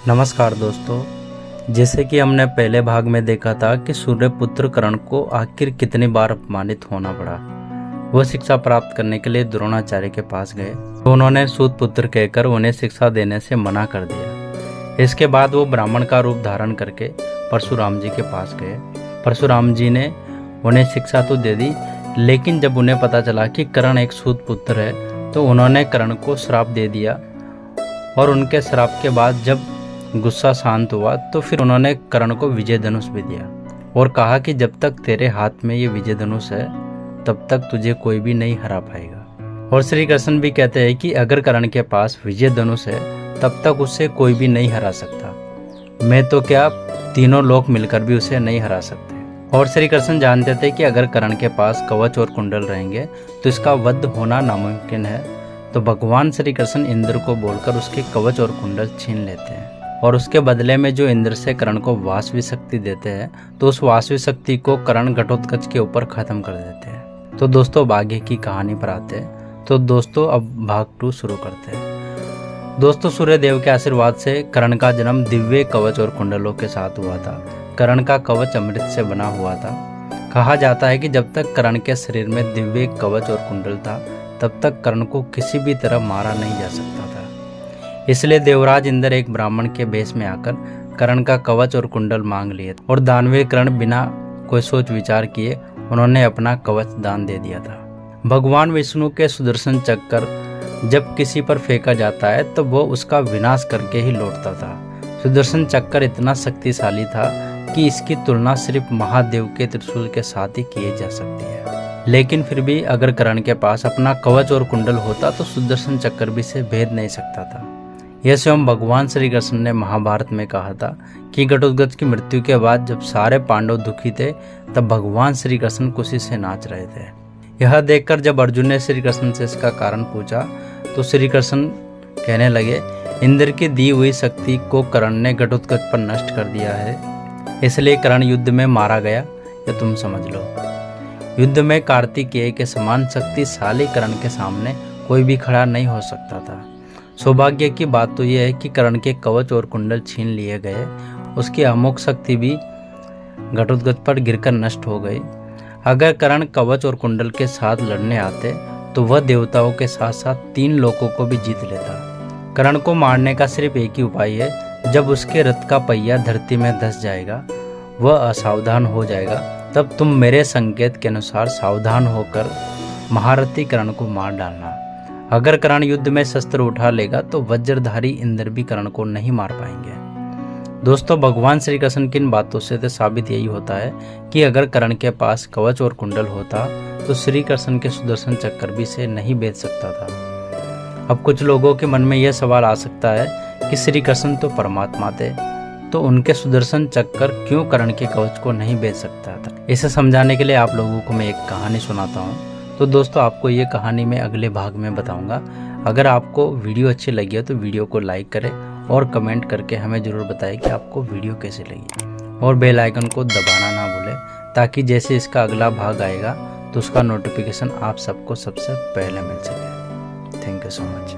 नमस्कार दोस्तों। जैसे कि हमने पहले भाग में देखा था कि सूर्यपुत्र कर्ण को आखिर कितनी बार अपमानित होना पड़ा। वो शिक्षा प्राप्त करने के लिए द्रोणाचार्य के पास गए तो उन्होंने सूतपुत्र कहकर उन्हें शिक्षा देने से मना कर दिया। इसके बाद वो ब्राह्मण का रूप धारण करके परशुराम जी के पास गए। परशुराम जी ने उन्हें शिक्षा तो दे दी, लेकिन जब उन्हें पता चला कि कर्ण एक सूतपुत्र है तो उन्होंने कर्ण को श्राप दे दिया। और उनके श्राप के बाद जब गुस्सा शांत हुआ तो फिर उन्होंने कर्ण को विजय धनुष भी दिया और कहा कि जब तक तेरे हाथ में ये विजय धनुष है तब तक तुझे कोई भी नहीं हरा पाएगा। और श्री कृष्ण भी कहते हैं कि अगर कर्ण के पास विजय धनुष है तब तक उससे कोई भी नहीं हरा सकता। मैं तो क्या, तीनों लोग मिलकर भी उसे नहीं हरा सकते। और श्री कृष्ण जानते थे कि अगर कर्ण के पास कवच और कुंडल रहेंगे तो इसका वध होना नामुमकिन है। तो भगवान श्री कृष्ण इंद्र को बोलकर उसके कवच और कुंडल छीन लेते हैं और उसके बदले में जो इंद्र से कर्ण को वासवी शक्ति देते हैं तो उस वासवी शक्ति को कर्ण घटोत्कच के ऊपर खत्म कर देते हैं। तो दोस्तों अब आगे की कहानी पर आते हैं। तो दोस्तों अब भाग 2 शुरू करते हैं। दोस्तों सूर्य देव के आशीर्वाद से कर्ण का जन्म दिव्य कवच और कुंडलों के साथ हुआ था। कर्ण का कवच अमृत से बना हुआ था। कहा जाता है कि जब तक कर्ण के शरीर में दिव्य कवच और कुंडल था तब तक कर्ण को किसी भी तरह मारा नहीं जा सकता था। इसलिए देवराज इंद्र एक ब्राह्मण के भेष में आकर कर्ण का कवच और कुंडल मांग लिए और दानवीर कर्ण बिना कोई सोच विचार किए उन्होंने अपना कवच दान दे दिया था। भगवान विष्णु के सुदर्शन चक्र जब किसी पर फेंका जाता है तो वो उसका विनाश करके ही लौटता था। सुदर्शन चक्र इतना शक्तिशाली था कि इसकी तुलना सिर्फ महादेव के त्रिशूल के साथ ही की जा सकती है। लेकिन फिर भी अगर कर्ण के पास अपना कवच और कुंडल होता तो सुदर्शन चक्र भी से भेद नहीं सकता था। यह स्वयं भगवान श्री कृष्ण ने महाभारत में कहा था कि घटोत्कच की मृत्यु के बाद जब सारे पांडव दुखी थे तब भगवान श्री कृष्ण खुशी से नाच रहे थे। यह देखकर जब अर्जुन ने श्री कृष्ण से इसका कारण पूछा तो श्री कृष्ण कहने लगे, इंद्र की दी हुई शक्ति को कर्ण ने घटोत्कच पर नष्ट कर दिया है, इसलिए कर्ण युद्ध में मारा गया। यह तुम समझ लो। युद्ध में कार्तिकेय के समान शक्तिशाली कर्ण के सामने कोई भी खड़ा नहीं हो सकता था। सौभाग्य की बात तो यह है कि कर्ण के कवच और कुंडल छीन लिए गए। उसकी अमोघ शक्ति भी घटोत्कच पर गिरकर नष्ट हो गई। अगर कर्ण कवच और कुंडल के साथ लड़ने आते तो वह देवताओं के साथ साथ 3 लोकों को भी जीत लेता। कर्ण को मारने का सिर्फ एक ही उपाय है, जब उसके रथ का पहिया धरती में धंस जाएगा, वह असावधान हो जाएगा, तब तुम मेरे संकेत के अनुसार सावधान होकर महारथी कर्ण को मार डालना। अगर कर्ण युद्ध में शस्त्र उठा लेगा तो वज्रधारी इंद्र भी कर्ण को नहीं मार पाएंगे। दोस्तों भगवान श्री कृष्ण की इन बातों से तो साबित यही होता है कि अगर कर्ण के पास कवच और कुंडल होता तो श्री कृष्ण के सुदर्शन चक्र भी से नहीं भेद सकता था। अब कुछ लोगों के मन में यह सवाल आ सकता है कि श्री कृष्ण तो परमात्मा थे, तो उनके सुदर्शन चक्र क्यों कर्ण के कवच को नहीं भेद सकता था। इसे समझाने के लिए आप लोगों को मैं एक कहानी सुनाता हूँ। तो दोस्तों आपको ये कहानी मैं अगले भाग में बताऊंगा। अगर आपको वीडियो अच्छी लगी हो तो वीडियो को लाइक करें और कमेंट करके हमें ज़रूर बताएं कि आपको वीडियो कैसी लगी, और बेल आइकन को दबाना ना भूलें ताकि जैसे इसका अगला भाग आएगा तो उसका नोटिफिकेशन आप सबको सबसे पहले मिल सके। Thank you so much.